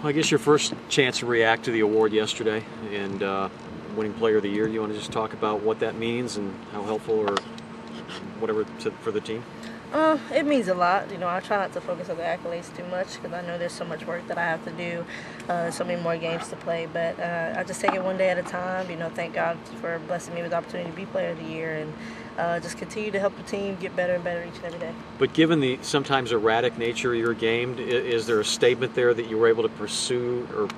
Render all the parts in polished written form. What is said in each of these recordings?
I guess your first chance to react to the award yesterday and winning Player of the Year. You want to just talk about what that means and how helpful or whatever for the team? It means a lot. I try not to focus on the accolades too much because I know there's so much work that I have to do, so many more games to play. But I just take it one day at a time. Thank God for blessing me with the opportunity to be Player of the Year and just continue to help the team get better and better each and every day. But given the sometimes erratic nature of your game, is there a statement there that you were able to pursue or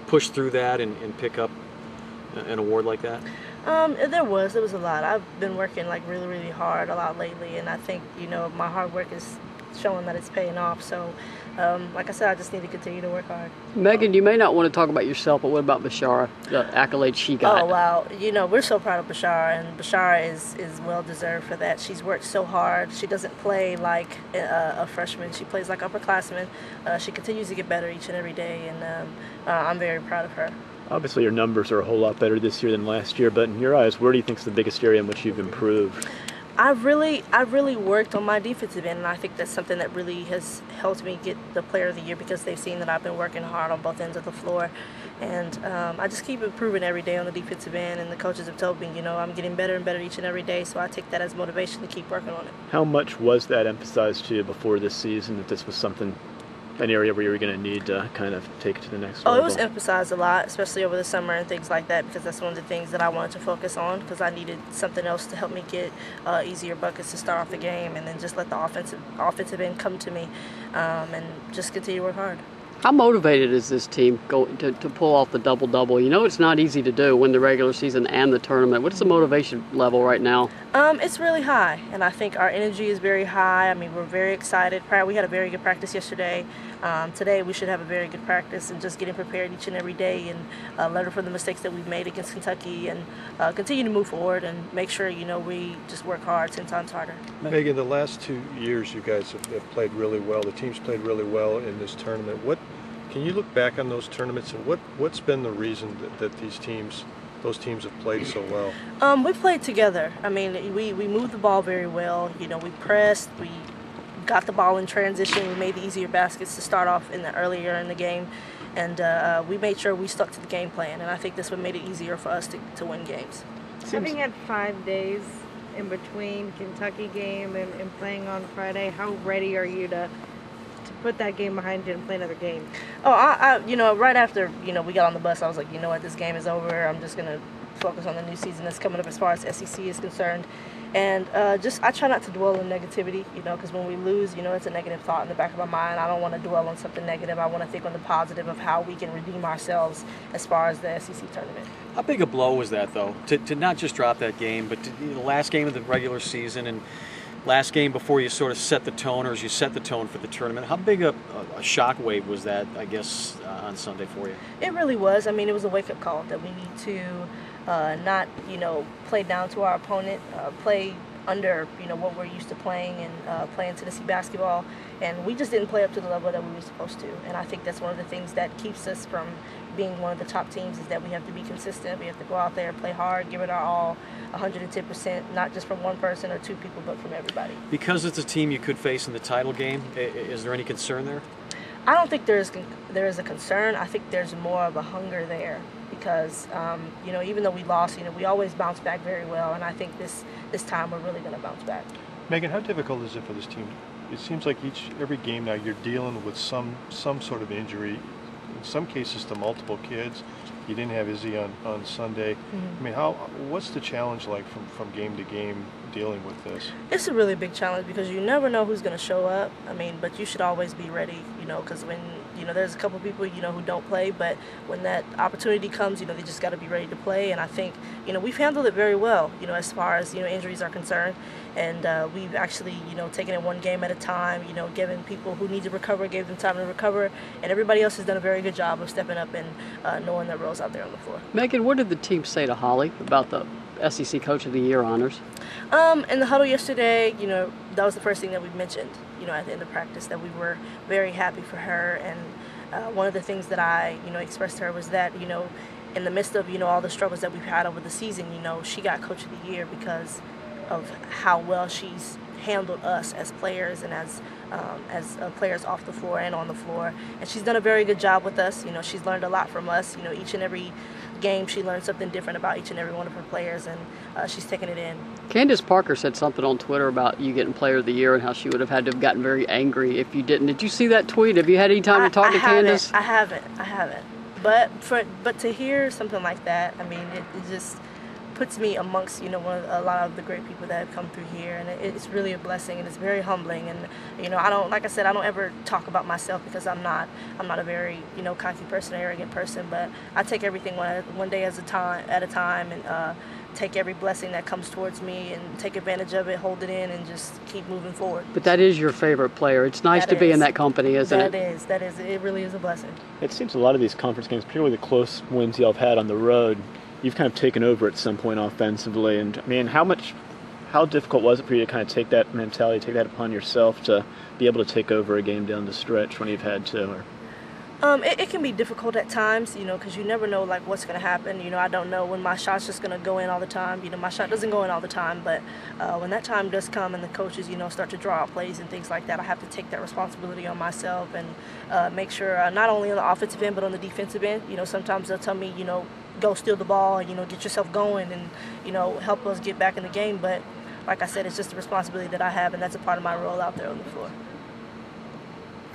push through that and pick up an award like that? There was a lot. I've been working really, really hard a lot lately, and I think my hard work is showing that it's paying off. So, like I said, I just need to continue to work hard. Meighan, you may not want to talk about yourself, but what about Bashara, the accolades she got? Oh, wow. We're so proud of Bashara, and Bashara is well deserved for that. She's worked so hard. She doesn't play like a freshman. She plays like upperclassmen. She continues to get better each and every day, and I'm very proud of her. Obviously, your numbers are a whole lot better this year than last year, but in your eyes, where do you think is the biggest area in which you've improved? I've really worked on my defensive end, and I think that's something that really has helped me get the Player of the Year because they've seen that I've been working hard on both ends of the floor. And I just keep improving every day on the defensive end, and the coaches have told me, I'm getting better and better each and every day, so I take that as motivation to keep working on it. How much was that emphasized to you before this season, that this was an area where you were going to need to kind of take it to the next level? Oh, it was emphasized a lot, especially over the summer and things like that, because that's one of the things that I wanted to focus on, because I needed something else to help me get easier buckets to start off the game, and then just let the offensive end come to me, and just continue to work hard. How motivated is this team going to pull off the double-double? It's not easy to do, win the regular season and the tournament. What's the motivation level right now? It's really high, and I think our energy is very high. I mean, we're very excited. We had a very good practice yesterday. Today we should have a very good practice and just getting prepared each and every day and learn from the mistakes that we've made against Kentucky and continue to move forward and make sure, we just work hard 10 times harder. Meighan, the last 2 years you guys have played really well. The team's played really well in this tournament. Can you look back on those tournaments and what's been the reason that those teams have played so well? We played together. I mean, we moved the ball very well. We pressed, we got the ball in transition, we made the easier baskets to start off earlier in the game, and we made sure we stuck to the game plan, and I think this would made it easier for us to win games. Having had 5 days in between Kentucky game and playing on Friday, how ready are you to put that game behind you and play another game? Oh, I right after we got on the bus, I was like, what, this game is over. I'm just gonna focus on the new season that's coming up as far as SEC is concerned, and I try not to dwell on negativity, because when we lose, it's a negative thought in the back of my mind. I don't want to dwell on something negative. I want to think on the positive of how we can redeem ourselves as far as the SEC tournament. How big a blow was that, though, to not just drop that game, but the last game of the regular season and last game before you sort of set the tone, or as you set the tone for the tournament? How big a shockwave was that, I guess, on Sunday for you? It really was. I mean, it was a wake-up call that we need to not, play down to our opponent, play under, what we're used to playing, and play in Tennessee basketball. And we just didn't play up to the level that we were supposed to. And I think that's one of the things that keeps us from being one of the top teams, is that we have to be consistent. We have to go out there, play hard, give it our all, 110%, not just from one person or two people, but from everybody. Because it's a team you could face in the title game, is there any concern there? I don't think there is a concern. I think there's more of a hunger there because, even though we lost, we always bounce back very well, and I think this time we're really going to bounce back. Meighan, how difficult is it for this team? It seems like every game now you're dealing with some sort of injury, in some cases to multiple kids. You didn't have Izzy on Sunday. Mm-hmm. I mean, what's the challenge like from game to game dealing with this? It's a really big challenge because you never know who's going to show up. I mean, but you should always be ready, because when, there's a couple people, who don't play, but when that opportunity comes, they just got to be ready to play. And I think, we've handled it very well, as far as, injuries are concerned. And we've actually, taken it one game at a time, given people who need to recover, gave them time to recover. And everybody else has done a very good job of stepping up and knowing their roles out there on the floor. Meighan, what did the team say to Holly about the SEC Coach of the Year honors? In the huddle yesterday, that was the first thing that we mentioned, at the end of practice, that we were very happy for her. And one of the things that I, expressed to her was that, in the midst of, all the struggles that we've had over the season, she got Coach of the Year because of how well she's handled us as players and as players off the floor and on the floor. And she's done a very good job with us. She's learned a lot from us. Each and every game she learned something different about each and every one of her players, and she's taken it in. Candace Parker said something on Twitter about you getting Player of the Year and how she would have had to have gotten very angry if you didn't. Did you see that tweet? Have you had any time to talk to Candace? I haven't. But to hear something like that, I mean, it just puts me amongst a lot of the great people that have come through here, and it's really a blessing, and it's very humbling. And I don't, like I said, I don't ever talk about myself because I'm not a very cocky person, or arrogant person. But I take everything one day at a time, and take every blessing that comes towards me and take advantage of it, hold it in, and just keep moving forward. But that is your favorite player. It's nice to be in that company, isn't it? That is. It really is a blessing. It seems a lot of these conference games, particularly the close wins y'all have had on the road, you've kind of taken over at some point offensively. And I mean, how difficult was it for you to kind of take that mentality, take that upon yourself to be able to take over a game down the stretch when you've had to? Or? It can be difficult at times, because you never know what's going to happen. I don't know when my shot's just going to go in all the time. My shot doesn't go in all the time, but when that time does come and the coaches, start to draw out plays and things like that, I have to take that responsibility on myself and make sure not only on the offensive end but on the defensive end. Sometimes they'll tell me, go steal the ball, get yourself going and, help us get back in the game. But like I said, it's just a responsibility that I have, and that's a part of my role out there on the floor.